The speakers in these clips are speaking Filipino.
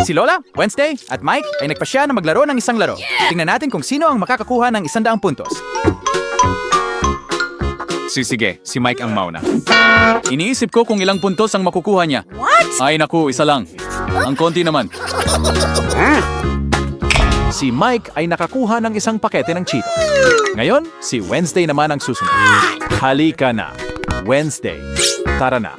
Si Lola, Wednesday, at Mike ay nagpasya na maglaro ng isang laro. Tingnan natin kung sino ang makakakuha ng 100 puntos. Sige, si Mike ang mauna. Iniisip ko kung ilang puntos ang makukuha niya. Ay naku, isa lang. Ang konti naman. Si Mike ay nakakuha ng isang pakete ng Cheetos. Ngayon, si Wednesday naman ang susunod. Halika na, Wednesday. Tara na.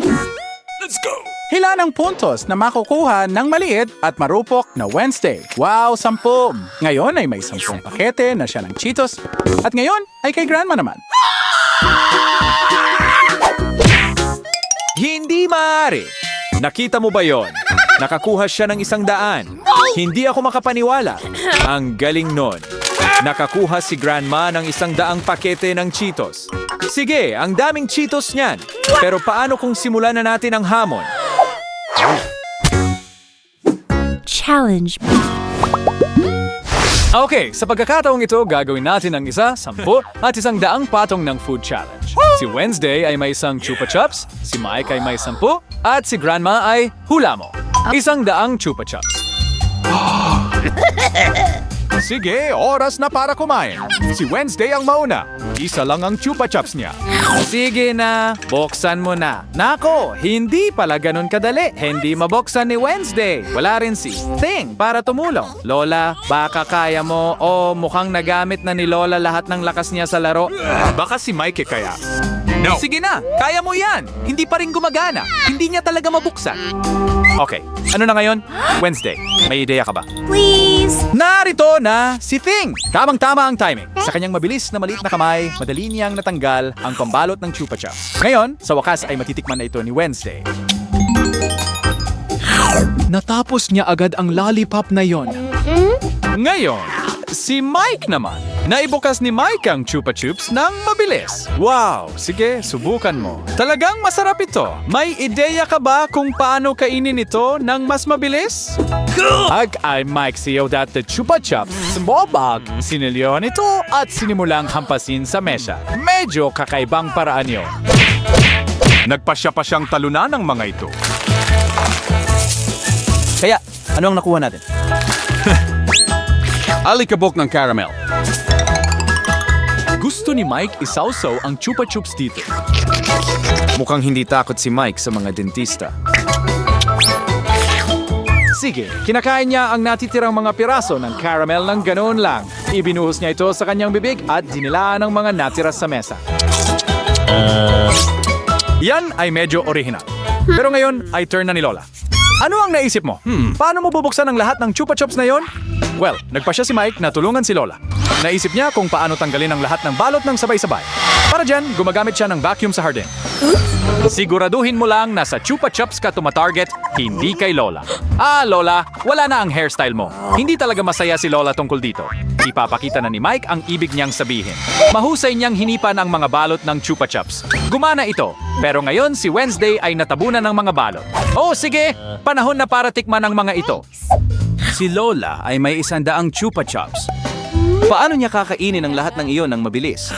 Let's go! Hila ng puntos na makukuha ng maliit at marupok na Wednesday. Wow, 10! Ngayon ay may 10 pakete na siya ng Cheetos. At ngayon ay kay Grandma naman. Hindi maaari. Nakita mo ba yon? Nakakuha siya ng 100. Hindi ako makapaniwala. Ang galing nun. Nakakuha si Grandma ng 100 pakete ng Cheetos. Sige, ang daming Cheetos niyan. Pero paano kung simulan na natin ang hamon? Challenge. Okay, sa pagkakataong ito, gagawin natin ang 10 at 100 patong ng food challenge. Si Wednesday ay may isang Chupa Chups, si Mike ay may 10, at si Grandma ay hula mo. 100 Chupa Chups. Sige, oras na para kumain. Si Wednesday ang mauna. Isa lang ang Chupa Chups niya. Sige na, buksan mo na. Nako, hindi pala ganun kadali. Hindi mabuksan ni Wednesday. Wala rin si Thing para tumulong. Lola, baka kaya mo o mukhang nagamit na ni Lola lahat ng lakas niya sa laro. Baka si Mike kaya. No. Sige na, kaya mo yan. Hindi pa rin gumagana. Hindi niya talaga mabuksan. Okay, ano na ngayon? Wednesday, may ideya ka ba? Please. Narito na si Thing! Tamang-tama ang timing. Sa kanyang mabilis na maliit na kamay, madali niyang natanggal ang pambalot ng Chupa Chups. Ngayon, sa wakas ay matitikman na ito ni Wednesday. Natapos niya agad ang lollipop na yon. Ngayon, si Mike naman. Naibukas ni Mike ang Chupa Chups ng mabilis. Wow! Sige, subukan mo. Talagang masarap ito. May ideya ka ba kung paano kainin ito ng mas mabilis? Ag ay Mike siyodat the Chupa Chups sa bobag. Sinilyon ito at sinimulang hampasin sa mesa. Medyo kakaibang paraan yun. Nagpasya pa siyang talunan ng mga ito. Kaya, ano ang nakuha natin? Alikabok ng caramel. Gusto ni Mike isawsaw ang Chupa Chups dito. Mukhang hindi takot si Mike sa mga dentista. Sige, kinakain niya ang natitirang mga piraso ng caramel ng ganoon lang. Ibinuhos niya ito sa kanyang bibig at dinilaan ng mga natira sa mesa. Yan ay medyo original. Pero ngayon ay turn na ni Lola. Ano ang naisip mo? Paano mo bubuksan ang lahat ng Chupa Chups na yon? Well, nagpasya si Mike na tulungan si Lola. Naisip niya kung paano tanggalin ang lahat ng balot ng sabay-sabay. Para dyan, gumagamit siya ng vacuum sa hardin. Siguraduhin mo lang na sa Chupa Chups ka tumatarget, hindi kay Lola. Lola, wala na ang hairstyle mo. Hindi talaga masaya si Lola tungkol dito. Ipapakita na ni Mike ang ibig niyang sabihin. Mahusay niyang hinipan ang mga balot ng Chupa Chups. Gumana ito, pero ngayon si Wednesday ay natabunan ng mga balot. Oh, sige! Panahon na para tikman ang mga ito. Si Lola ay may 100 Chupa Chups. Paano niya kakainin ang lahat ng iyon ng mabilis?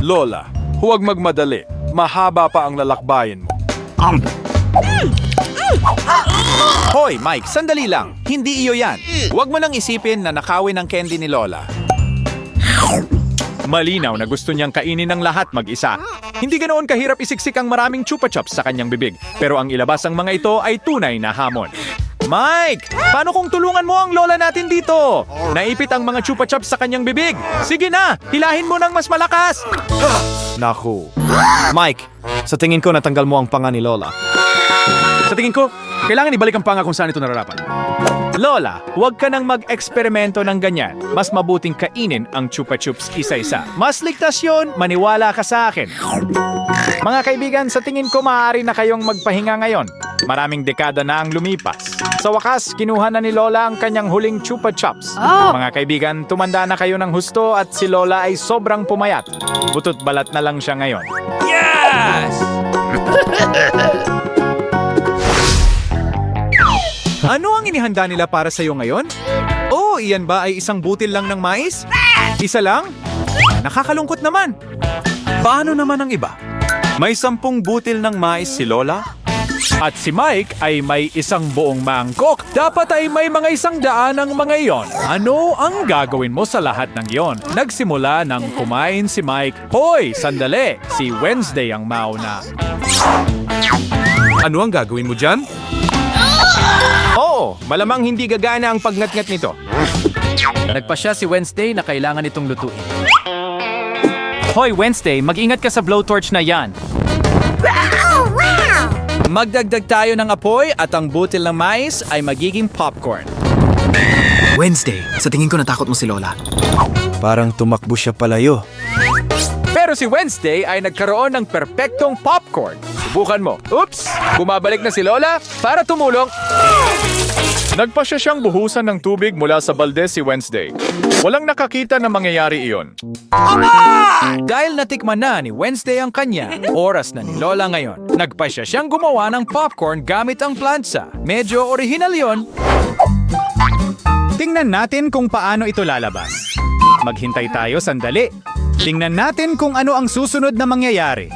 Lola, huwag magmadali. Mahaba pa ang lalakbayin mo. Hoy, Mike, sandali lang. Hindi iyo yan. Huwag mo nang isipin na nakawin ang candy ni Lola. Malinaw na gusto niyang kainin ng lahat mag-isa. Hindi ganoon kahirap isiksik ang maraming Chupa Chups sa kanyang bibig. Pero ang ilabas ang mga ito ay tunay na hamon. Mike, paano kung tulungan mo ang Lola natin dito? Naipit ang mga Chupa Chups sa kanyang bibig. Sige na, hilahin mo ng mas malakas. Naku. Mike, sa tingin ko natanggal mo ang panga ni Lola. Sa tingin ko, kailangan ibalik ang panga kung saan ito nararapat. Lola, huwag ka nang mag-eksperimento ng ganyan. Mas mabuting kainin ang Chupa Chups isa-isa. Mas ligtas yun, maniwala ka sa akin. Mga kaibigan, sa tingin ko maaari na kayong magpahinga ngayon. Maraming dekada na ang lumipas. Sa wakas, kinuha na ni Lola ang kanyang huling Chupa Chups. Mga kaibigan, tumanda na kayo ng husto at si Lola ay sobrang pumayat. Butot balat na lang siya ngayon. Yes! Ano ang inihanda nila para sa'yo ngayon? Oh, iyan ba ay isang butil lang ng mais? Isa lang? Nakakalungkot naman. Paano naman ang iba? May 10 butil ng mais si Lola? At si Mike ay may isang buong mangkok. Dapat ay may mga 100 ang mga iyon. Ano ang gagawin mo sa lahat ng iyon? Nagsimula nang kumain si Mike. Hoy, sandali! Si Wednesday ang mauna. Ano ang gagawin mo dyan? Oo, malamang hindi gagana ang pagngat-ngat nito. Nagpasya si Wednesday na kailangan itong lutuin. Hoy, Wednesday, mag-ingat ka sa blowtorch na yan. Magdagdag tayo ng apoy at ang butil ng mais ay magiging popcorn. Wednesday, sa tingin ko natakot mo si Lola. Parang tumakbo siya palayo. Pero si Wednesday ay nagkaroon ng perpektong popcorn. Subukan mo. Oops! Bumabalik na si Lola para tumulong. Nagpasya siyang buhusan ng tubig mula sa balde si Wednesday. Walang nakakita na mangyayari iyon. Dahil natikman na ni Wednesday ang kanya, oras na ni Lola ngayon. Nagpasya siyang gumawa ng popcorn gamit ang plansa. Medyo orihinal yon. Tingnan natin kung paano ito lalabas. Maghintay tayo sandali. Tingnan natin kung ano ang susunod na mangyayari.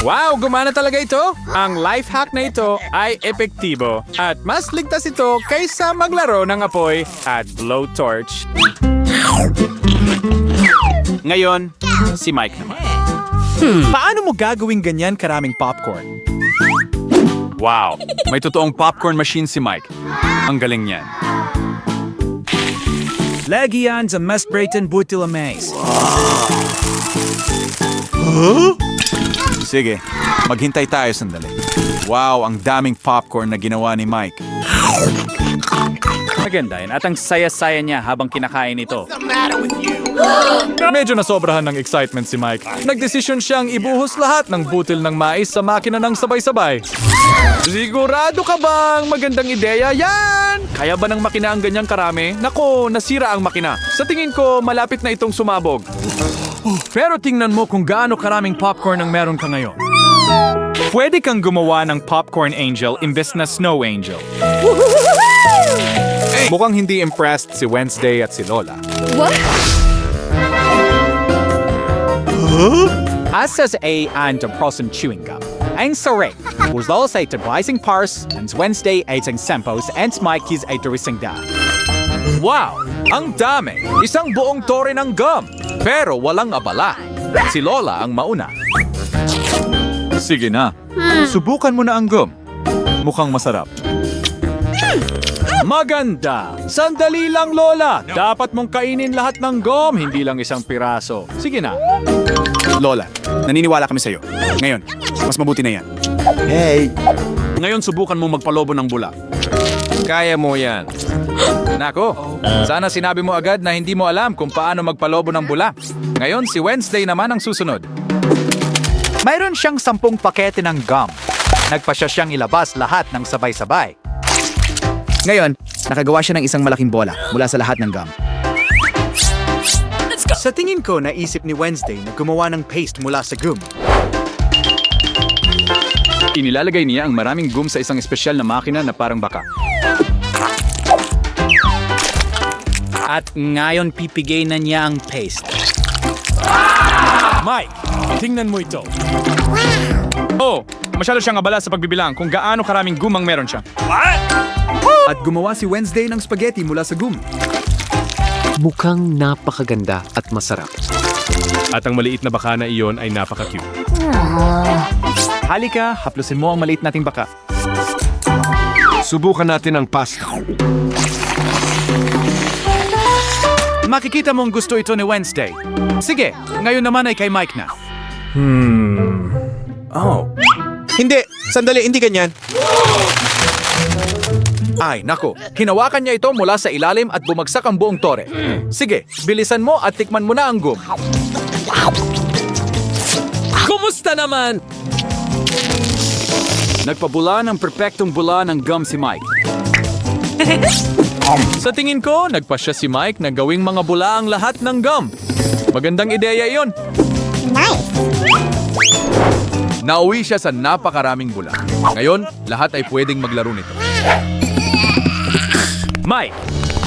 Wow, gumana talaga ito. Ang life hack na ito ay epektibo at mas ligtas ito kaysa maglaro ng apoy at blowtorch. Ngayon, si Mike naman. Paano mo gagawing ganyan karaming popcorn? Wow, may totoong popcorn machine si Mike. Ang galing niyan. Lagyan sa maspraten butil mais. Sige, maghintay tayo sandali. Wow, ang daming popcorn na ginawa ni Mike. Maganda yun at ang saya-saya niya habang kinakain ito. Medyo nasobrahan ng excitement si Mike. Nagdesisyon siyang ibuhos lahat ng butil ng mais sa makina ng sabay-sabay. Sigurado ka bang magandang ideya yan? Kaya ba ng makina ang ganyang karami? Nako, nasira ang makina. Sa tingin ko, malapit na itong sumabog. Pero tingnan mo kung gaano karaming popcorn ang meron ka ngayon. Pwede kang gumawa ng popcorn angel imbes na snow angel. Mukhang hindi impressed si Wednesday at si Lola. Asas A and Prosen chewing gum. Ang sarap. Uzlos ay tabrising pars, and Wednesday ay isang sampos, and Mikey's ay turising da. Wow! Ang dami! Isang buong tore ng gum! Pero walang abala. Si Lola ang mauna. Sige na. Subukan mo na ang gum. Mukhang masarap. Maganda! Sandali lang, Lola! Dapat mong kainin lahat ng gum, hindi lang isang piraso. Sige na. Lola, naniniwala kami sa'yo. Ngayon, mas mabuti na yan. Ngayon subukan mo magpalobo ng bula. Kaya mo yan. Nako, sana sinabi mo agad na hindi mo alam kung paano magpalobo ng bula. Ngayon si Wednesday naman ang susunod. Mayroon siyang 10 pakete ng gum. Nagpasya siyang ilabas lahat ng sabay-sabay. Ngayon, nakagawa siya ng isang malaking bola mula sa lahat ng gum. Sa tingin ko, naisip ni Wednesday na gumawa ng paste mula sa gum. Inilalagay niya ang maraming gum sa isang espesyal na makina na parang baka. At ngayon pipigay na niya ang paste. Mike, tingnan mo ito. Oh, masyado siyang abala sa pagbibilang kung gaano karaming gum ang meron siya. At gumawa si Wednesday ng spaghetti mula sa gum. Mukhang napakaganda at masarap. At ang maliit na baka na iyon ay napaka-cute. Halika, haplusin mo ang maliit nating baka. Subukan natin ang pasta. Makikita mong gusto ito ni Wednesday. Sige, ngayon naman ay kay Mike na. Hindi! Sandali, hindi ganyan. Ay, nako. Hinawakan niya ito mula sa ilalim at bumagsak ang buong tore. Sige, bilisan mo at tikman mo na ang gum. Kumusta naman? Nagpabula ng perpektong bula ng gum si Mike. Sa tingin ko, nagpasya si Mike na gawing mga bula ang lahat ng gum. Magandang ideya iyon. Nauwi siya sa napakaraming bula. Ngayon, lahat ay pwedeng maglaro nito. Mike,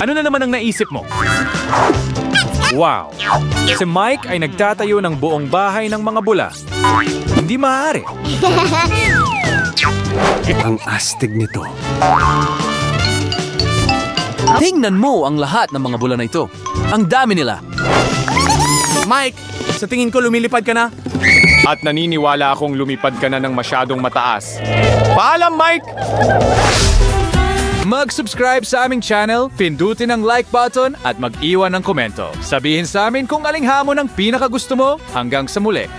ano na naman ang naisip mo? Wow! Si Mike ay nagtatayo ng buong bahay ng mga bula. Hindi maaari. Ang astig nito. Tingnan mo ang lahat ng mga bola na ito. Ang dami nila. Mike, sa tingin ko lumilipad ka na. At naniniwala akong lumipad ka na ng masyadong mataas. Paalam, Mike! Mag-subscribe sa aming channel, pindutin ang like button at mag-iwan ng komento. Sabihin sa amin kung aling hamon ang pinakagusto mo. Hanggang sa muli.